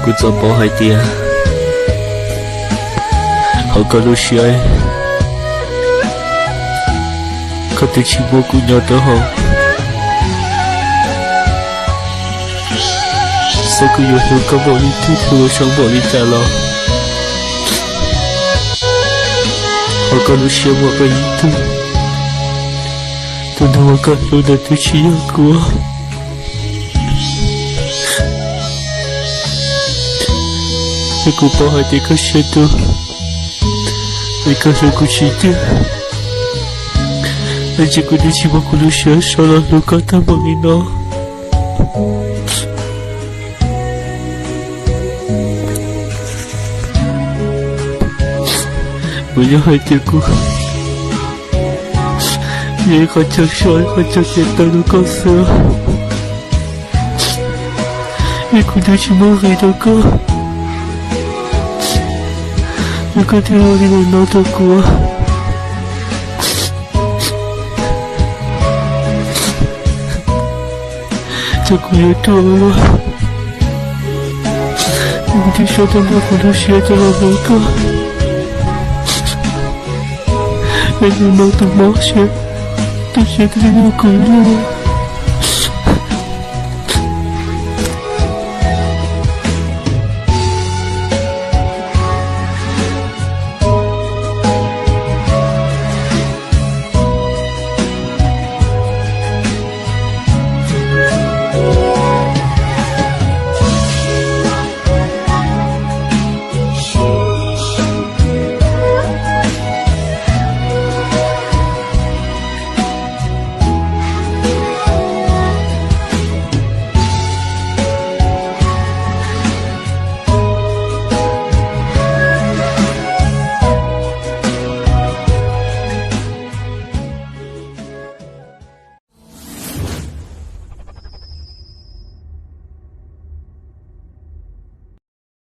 Aku做保海爹，好个路线，可对起我姑娘的好，这个有时候把你推脱了，想把你摘了，好个路线我被你推，等到我感受到对起我。Aku bawa hati ke situ, mereka sungguh cinta. Aja ku dicium aku lusia, salah luka tak mengenal. Punya hatiku, dia kacau syai, kacau cinta luka sah. Aku dicium hatiku. Aku tiada di mana aku. Aku itu Allah. Di sana aku manusia dalam mereka. Ini nak termasuk. Terjadi aku ini.